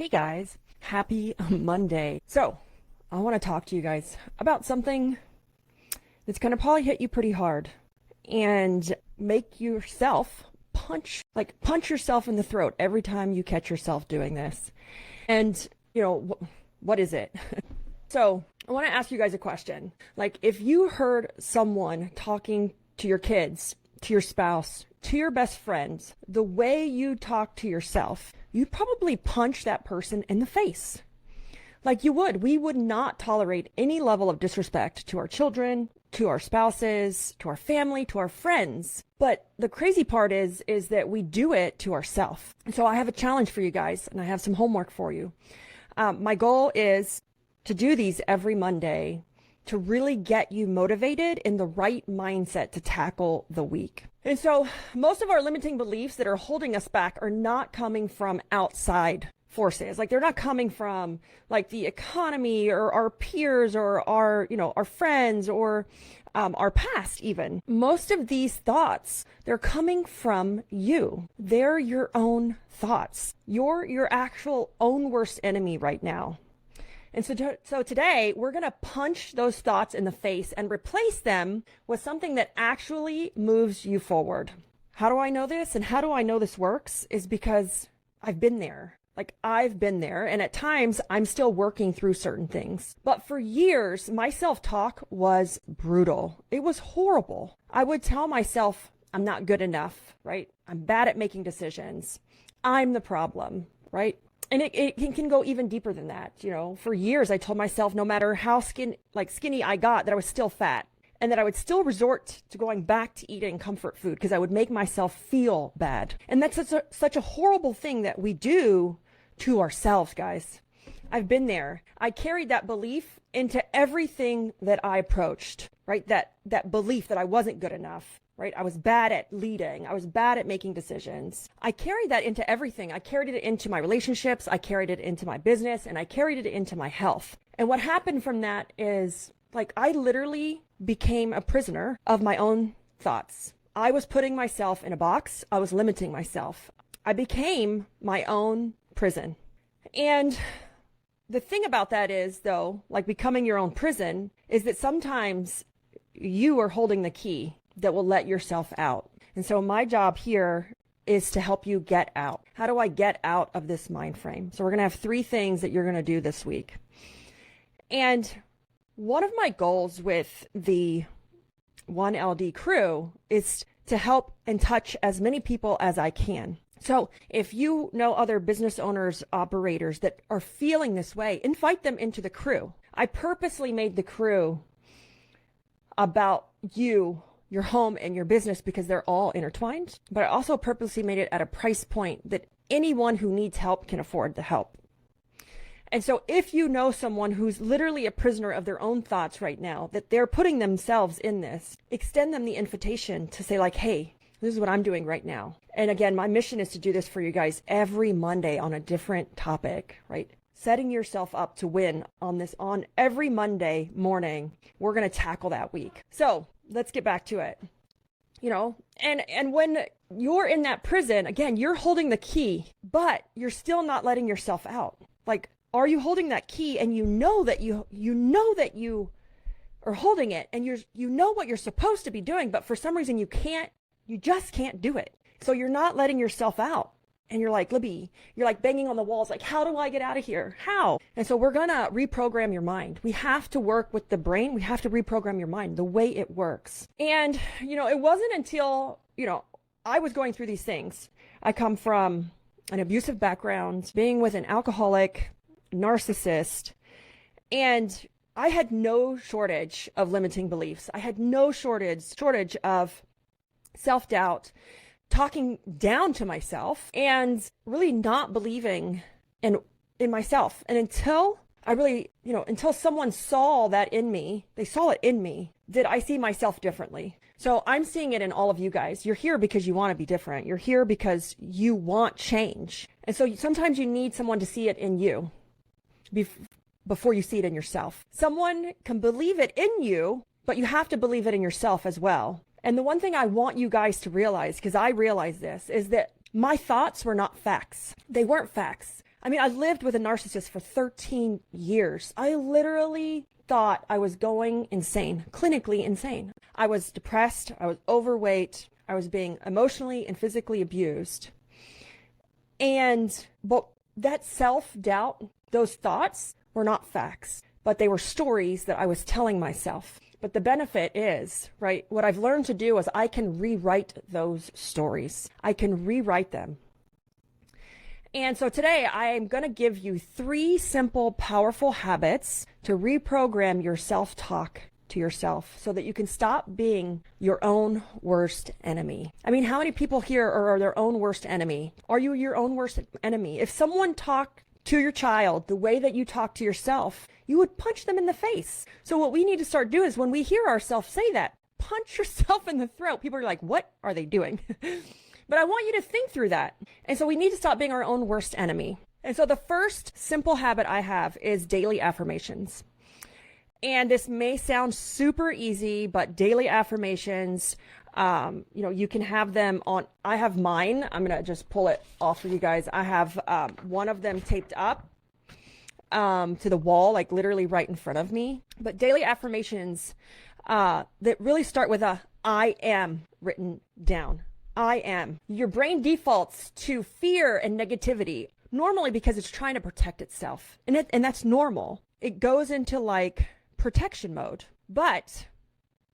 Hey guys, happy Monday. So, I want to talk to you guys about something that's going to probably hit you pretty hard and make yourself punch yourself in the throat every time you catch yourself doing this. And, what is it? So, I want to ask you guys a question. Like, if you heard someone talking to your kids, to your spouse, to your best friends, the way you talk to yourself, you'd probably punch that person in the face. Like you would. We would not tolerate any level of disrespect to our children, to our spouses, to our family, to our friends. But the crazy part is that we do it to ourselves. So I have a challenge for you guys, and I have some homework for you. My goal is to do these every Monday to really get you motivated in the right mindset to tackle the week. And so most of our limiting beliefs that are holding us back are not coming from outside forces. Like, they're not coming from like the economy or our peers or our friends or our past even. Most of these thoughts, they're coming from you. They're your own thoughts. You're your actual own worst enemy right now. And so today, we're going to punch those thoughts in the face and replace them with something that actually moves you forward. How do I know this? And how do I know this works? Is because I've been there. Like, I've been there. And at times, I'm still working through certain things. But for years, my self-talk was brutal. It was horrible. I would tell myself, I'm not good enough, right? I'm bad at making decisions. I'm the problem, right? And it can go even deeper than that. For years, I told myself no matter how skinny I got, that I was still fat, and that I would still resort to going back to eating comfort food because I would make myself feel bad. And that's such a horrible thing that we do to ourselves, guys. I've been there. I carried that belief into everything that I approached, right? That belief that I wasn't good enough. Right? I was bad at leading. I was bad at making decisions. I carried that into everything. I carried it into my relationships. I carried it into my business, and I carried it into my health. And what happened from that is, I literally became a prisoner of my own thoughts. I was putting myself in a box. I was limiting myself. I became my own prison. And the thing about that is, though, becoming your own prison, is that sometimes you are holding the key that will let yourself out. And so my job here is to help you get out. How do I get out of this mind frame? So we're going to have 3 things that you're going to do this week. And one of my goals with the 1LD crew is to help and touch as many people as I can. So if you know other business owners, operators that are feeling this way, invite them into the crew. I purposely made the crew about you, your home, and your business because they're all intertwined. But I also purposely made it at a price point that anyone who needs help can afford the help. And so if you know someone who's literally a prisoner of their own thoughts right now, that they're putting themselves in this, extend them the invitation to say hey, this is what I'm doing right now. And again, my mission is to do this for you guys every Monday on a different topic, right? Setting yourself up to win on every Monday morning. We're going to tackle that week. So let's get back to it. And when you're in that prison, again, you're holding the key, but you're still not letting yourself out. Are you holding that key and you know that you are holding it, and you know what you're supposed to be doing, but for some reason you just can't do it. So you're not letting yourself out. And you're like, Libby, you're banging on the walls, how do I get out of here? How? And so we're going to reprogram your mind. We have to work with the brain. We have to reprogram your mind, the way it works. And, it wasn't until, I was going through these things. I come from an abusive background, being with an alcoholic, narcissist, and I had no shortage of limiting beliefs. I had no shortage of self-doubt, talking down to myself, and really not believing in myself. And until I really, until someone saw that in me, they saw it in me, that I see myself differently. So I'm seeing it in all of you guys. You're here because you want to be different. You're here because you want change. And so sometimes you need someone to see it in you before you see it in yourself. Someone can believe it in you, but you have to believe it in yourself as well. And the one thing I want you guys to realize, because I realize this, is that my thoughts were not facts. They weren't facts. I mean, I lived with a narcissist for 13 years. I literally thought I was going insane, clinically insane. I was depressed. I was overweight. I was being emotionally and physically abused. But that self-doubt, those thoughts were not facts, but they were stories that I was telling myself. But the benefit is, right, what I've learned to do is I can rewrite those stories. I can rewrite them. And so today I am going to give you 3 simple, powerful habits to reprogram your self-talk to yourself so that you can stop being your own worst enemy. I mean, how many people here are their own worst enemy? Are you your own worst enemy? If someone talked to your child the way that you talk to yourself, you would punch them in the face. So what we need to start doing is when we hear ourselves say that, punch yourself in the throat. People are like, what are they doing? But I want you to think through that. And so we need to stop being our own worst enemy. And so the first simple habit I have is daily affirmations. And this may sound super easy, but daily affirmations, you can have them on. I have mine. I'm going to just pull it off for you guys. I have one of them taped up to the wall, like literally right in front of me. But daily affirmations that really start with a I am written down. I am. Your brain defaults to fear and negativity, normally because it's trying to protect itself. And that's normal. It goes into like protection mode. But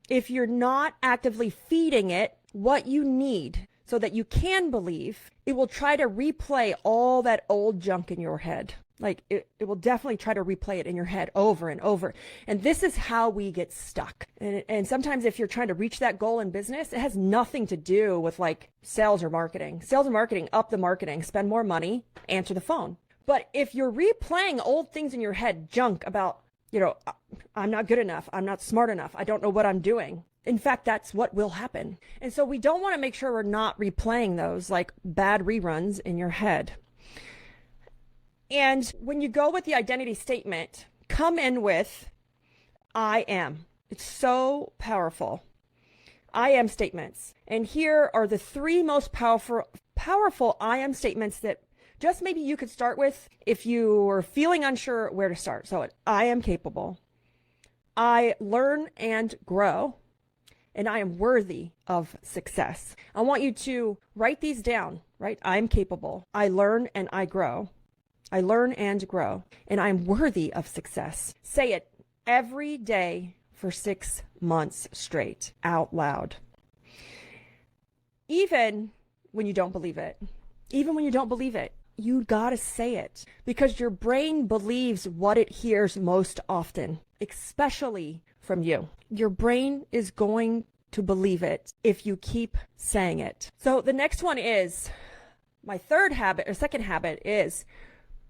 if you're not actively feeding it what you need so that you can believe, it will try to replay all that old junk in your head. Like it will definitely try to replay it in your head over and over. And this is how we get stuck. And sometimes if you're trying to reach that goal in business, it has nothing to do with like sales or marketing. Sales and marketing, up the marketing, spend more money, answer the phone. But if you're replaying old things in your head, junk about, I'm not good enough, I'm not smart enough, I don't know what I'm doing. In fact, that's what will happen. And so we don't want to make sure we're not replaying those like bad reruns in your head. And when you go with the identity statement, come in with I am. It's so powerful. I am statements. And here are the 3 most powerful I am statements that just maybe you could start with if you were feeling unsure where to start. So I am capable. I learn and grow. And I am worthy of success. I want you to write these down, right? I'm capable. I learn and I grow. I learn and grow, and I'm worthy of success. Say it every day for 6 months straight, out loud. Even when you don't believe it. Even when you don't believe it, you gotta say it. Because your brain believes what it hears most often, especially from you. Your brain is going to believe it if you keep saying it. So the next one is, my second habit is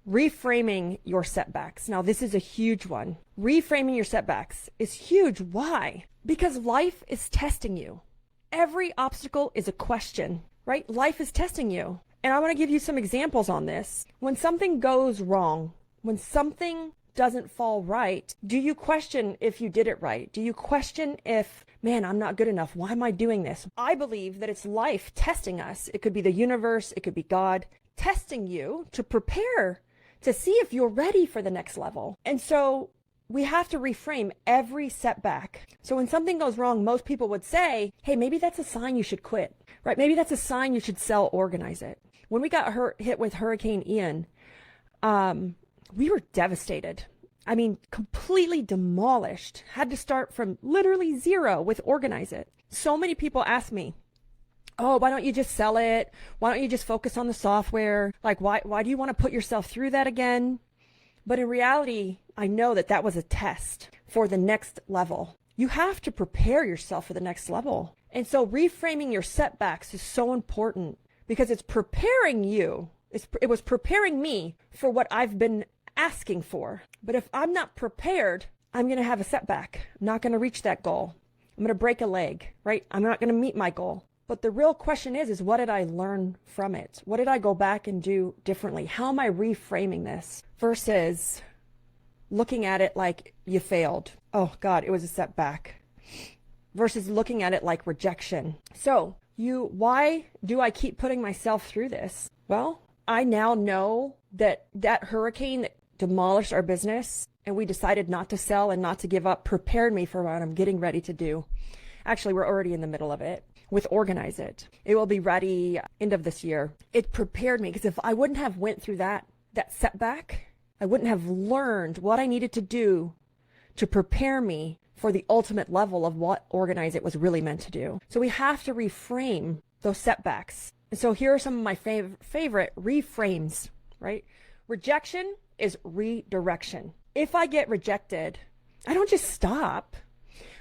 reframing your setbacks. Now, this is a huge one. Reframing your setbacks is huge. Why? Because life is testing you. Every obstacle is a question, right? Life is testing you. And I want to give you some examples on this. When something goes wrong, when something doesn't fall right, do you question if you did it right? Do you question if, man, I'm not good enough? Why am I doing this? I believe that it's life testing us. It could be the universe. It could be God testing you to prepare to see if you're ready for the next level. And so we have to reframe every setback. So when something goes wrong, most people would say, hey, maybe that's a sign you should quit, right? Maybe that's a sign you should organize it. When we got hit with Hurricane Ian, we were devastated. I mean, completely demolished. Had to start from literally zero with Organize It. So many people ask me, oh, why don't you just sell it? Why don't you just focus on the software? Like, why do you want to put yourself through that again? But in reality, I know that was a test for the next level. You have to prepare yourself for the next level. And so reframing your setbacks is so important because it's preparing you. It was preparing me for what I've been asking for. But if I'm not prepared, I'm going to have a setback. I'm not going to reach that goal. I'm going to break a leg, right? I'm not going to meet my goal. But the real question is what did I learn from it? What did I go back and do differently? How am I reframing this versus looking at it like you failed? Oh God, it was a setback. Versus looking at it like rejection. So why do I keep putting myself through this? Well, I now know that hurricane that demolished our business and we decided not to sell and not to give up prepared me for what I'm getting ready to do. Actually, we're already in the middle of it with Organize It. It will be ready end of this year. It prepared me because if I wouldn't have went through that setback, I wouldn't have learned what I needed to do to prepare me for the ultimate level of what Organize It was really meant to do. So we have to reframe those setbacks. And so here are some of my favorite reframes, right? Rejection is redirection. If I get rejected, I don't just stop.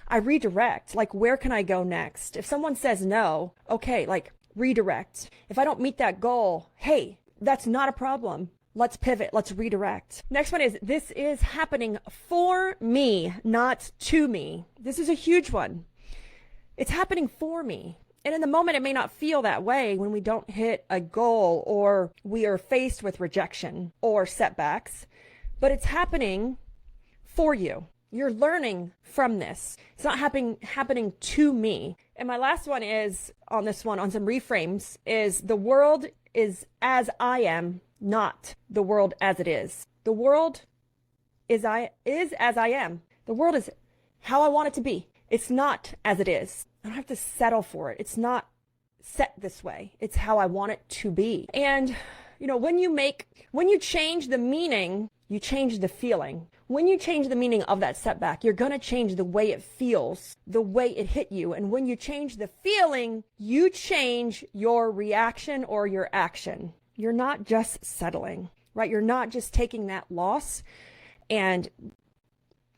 I redirect. Like, where can I go next? If someone says no, okay, like redirect. If I don't meet that goal, hey, that's not a problem. Let's pivot. Let's redirect. Next one is, this is happening for me, not to me. This is a huge one. It's happening for me. And in the moment, it may not feel that way when we don't hit a goal or we are faced with rejection or setbacks, but it's happening for you. You're learning from this. It's not happening to me. And my last one is on this one, on some reframes, is the world is as I am, not the world as it is. The world is as I am. The world is how I want it to be. It's not as it is. I don't have to settle for it. It's not set this way. It's how I want it to be. And, you know, when you change the meaning, you change the feeling. When you change the meaning of that setback, you're going to change the way it feels, the way it hit you. And when you change the feeling, you change your reaction or your action. You're not just settling, right? You're not just taking that loss and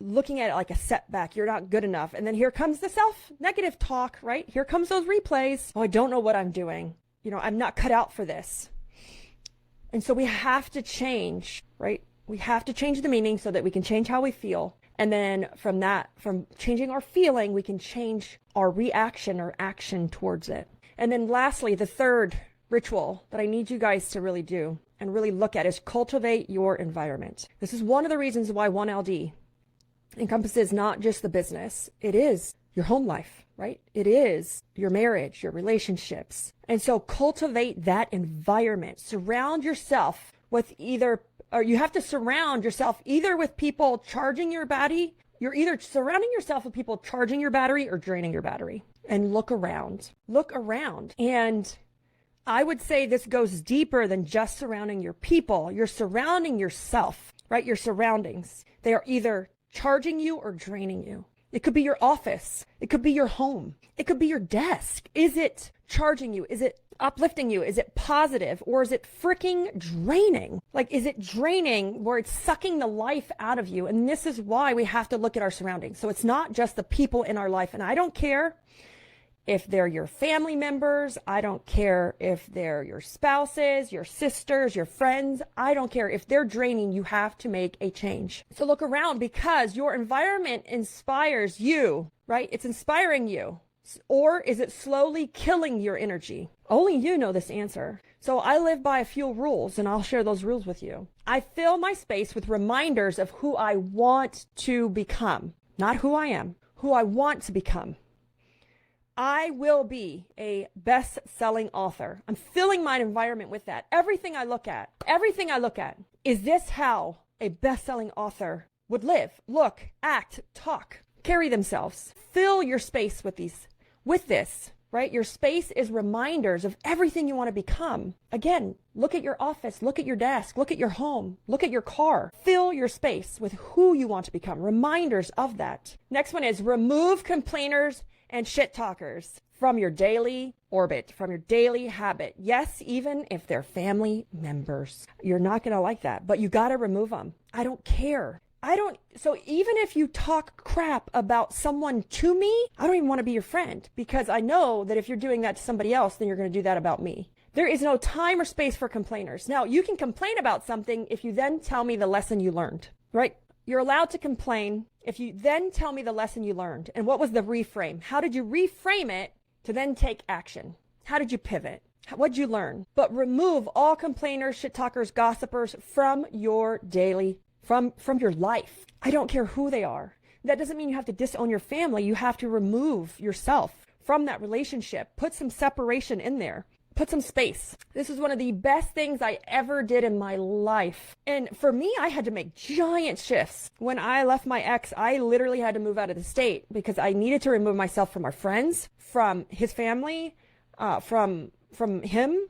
looking at it like a setback. You're not good enough. And then here comes the self-negative talk, right? Here comes those replays. Oh, I don't know what I'm doing. You know, I'm not cut out for this. And so we have to change, right? We have to change the meaning so that we can change how we feel. And then from changing our feeling, we can change our reaction or action towards it. And then lastly, the third ritual that I need you guys to really do and really look at is cultivate your environment. This is one of the reasons why 1LD encompasses not just the business. It is your home life, right? It is your marriage, your relationships. And so cultivate that environment. Surround yourself with you have to surround yourself either with people charging your battery. You're either surrounding yourself with people charging your battery or draining your battery. And look around. Look around. And I would say this goes deeper than just surrounding your people. You're surrounding yourself, right? Your surroundings. They are either charging you or draining you. It could be your office. It could be your home. It could be your desk. Is it charging you? Is it uplifting you? Is it positive? Or is it freaking draining? Like, is it draining where it's sucking the life out of you? And this is why we have to look at our surroundings. So it's not just the people in our life. And I don't care if they're your family members. I don't care if they're your spouses, your sisters, your friends. I don't care. If they're draining, you have to make a change. So look around, because your environment inspires you, right? It's inspiring you. Or is it slowly killing your energy? Only you know this answer. So I live by a few rules, and I'll share those rules with you. I fill my space with reminders of who I want to become, not who I am, who I want to become. I will be a best-selling author. I'm filling my environment with that. Everything I look at, is this how a best-selling author would live, look, act, talk, carry themselves? Fill your space with this, right? Your space is reminders of everything you want to become. Again, look at your office, look at your desk, look at your home, look at your car. Fill your space with who you want to become, reminders of that. Next one is remove complainers and shit talkers from your daily orbit, from your daily habit. Yes, even if they're family members. You're not going to like that, but you got to remove them. I don't care. So even if you talk crap about someone to me, I don't even want to be your friend, because I know that if you're doing that to somebody else, then you're going to do that about me. There is no time or space for complainers. Now, you can complain about something if you then tell me the lesson you learned, right? You're allowed to complain if you then tell me the lesson you learned. And what was the reframe? How did you reframe it to then take action? How did you pivot? What'd you learn? But remove all complainers, shit talkers, gossipers from your daily, from your life. I don't care who they are. That doesn't mean you have to disown your family. You have to remove yourself from that relationship. Put some separation in there. put some space. This is one of the best things I ever did in my life. And for me, I had to make giant shifts. When I left my ex, I literally had to move out of the state because I needed to remove myself from our friends, from his family, from him.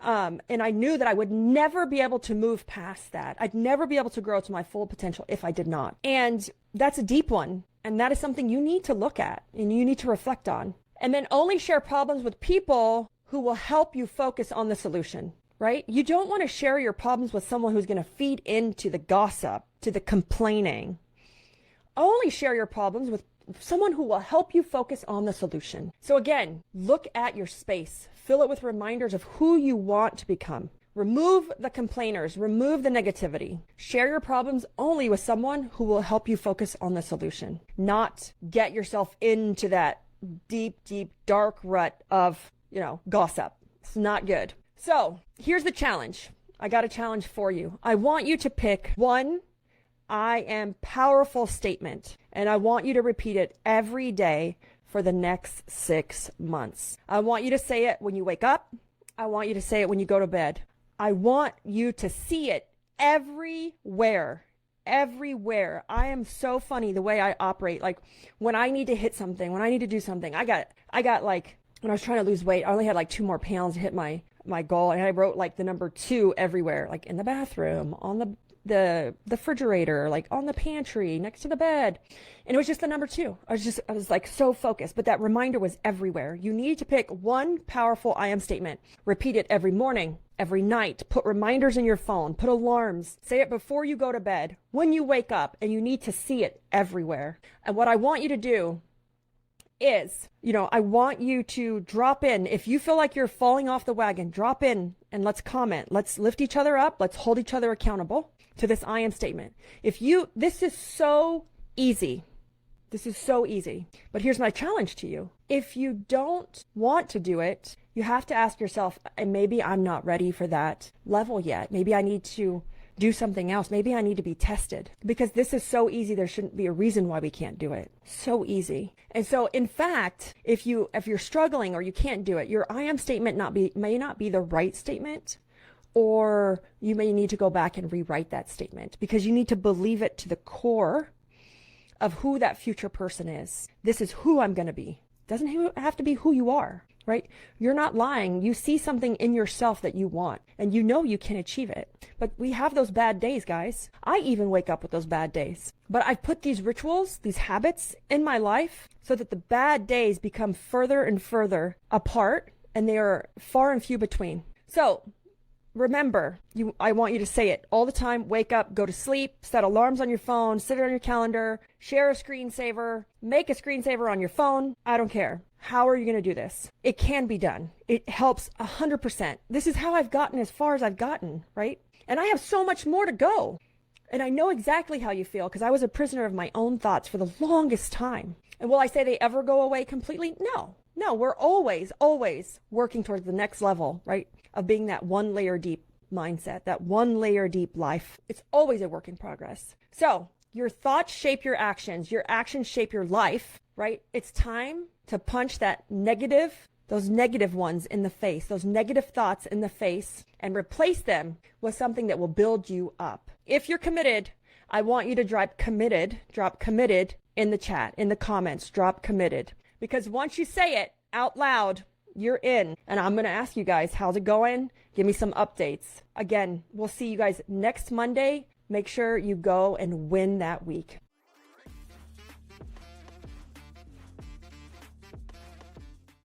And I knew that I would never be able to move past that. I'd never be able to grow to my full potential if I did not. And that's a deep one. And that is something you need to look at and you need to reflect on. And then only share problems with people who will help you focus on the solution, right? You don't want to share your problems with someone who's going to feed into the gossip, to the complaining. Only share your problems with someone who will help you focus on the solution. So again, look at your space. Fill it with reminders of who you want to become. Remove the complainers, remove the negativity. Share your problems only with someone who will help you focus on the solution, not get yourself into that deep, dark rut of, gossip. It's not good. So here's the challenge. I got a challenge for you. I want you to pick one I am powerful statement, and I want you to repeat it every day for the next 6 months. I want you to say it when you wake up. I want you to say it when you go to bed. I want you to see it everywhere. Everywhere. I am so funny the way I operate. Like when I need to hit something, when I need to do something, I got like, when I was trying to lose weight, I only had like 2 more pounds to hit my goal. And I wrote like the number 2 everywhere, like in the bathroom, on the refrigerator, like on the pantry, next to the bed. And it was just the number 2. I was like so focused, but that reminder was everywhere. You need to pick one powerful I am statement. Repeat it every morning, every night. Put reminders in your phone, put alarms. Say it before you go to bed, when you wake up, and you need to see it everywhere. And what I want you to do is, I want you to drop in. If you feel like you're falling off the wagon, drop in and let's comment. Let's lift each other up. Let's hold each other accountable to this I am statement. This is so easy. This is so easy. But here's my challenge to you. If you don't want to do it, you have to ask yourself, maybe I'm not ready for that level yet. Maybe I need to do something else. Maybe I need to be tested, because this is so easy. There shouldn't be a reason why we can't do it. So easy. And so in fact, if you're struggling or you can't do it, your I am statement may not be the right statement, or you may need to go back and rewrite that statement because you need to believe it to the core of who that future person is. This is who I'm going to be. Doesn't have to be who you are, right? You're not lying. You see something in yourself that you want, and you can achieve it. But we have those bad days, guys. I even wake up with those bad days. But I've put these rituals, these habits in my life so that the bad days become further and further apart, and they are far and few between. So remember, I want you to say it all the time. Wake up, go to sleep, set alarms on your phone, set it on your calendar, share a screensaver, make a screensaver on your phone. I don't care. How are you going to do this? It can be done. It helps 100%. This is how I've gotten as far as I've gotten, right? And I have so much more to go. And I know exactly how you feel because I was a prisoner of my own thoughts for the longest time. And will I say they ever go away completely? No, we're always working towards the next level, right? Of being that 1 layer deep mindset, that 1 layer deep life. It's always a work in progress. So your thoughts shape your actions shape your life, right? It's time to punch those negative ones in the face, those negative thoughts in the face, and replace them with something that will build you up. If you're committed, I want you to drop committed in the chat, in the comments, drop committed. Because once you say it out loud, you're in. And I'm going to ask you guys, how's it going? Give me some updates. Again, we'll see you guys next Monday. Make sure you go and win that week.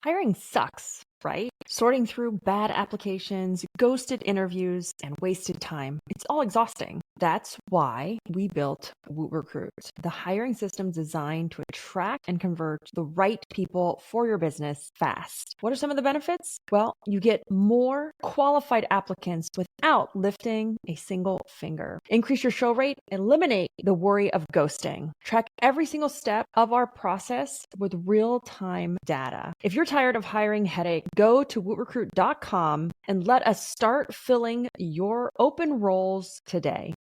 Hiring sucks, right? Sorting through bad applications, ghosted interviews, and wasted time. It's all exhausting. That's why we built WootRecruit, the hiring system designed to attract and convert the right people for your business fast. What are some of the benefits? Well, you get more qualified applicants without lifting a single finger. Increase your show rate, eliminate the worry of ghosting. Track every single step of our process with real-time data. If you're tired of hiring headache, go to wootrecruit.com and let us start filling your open roles today.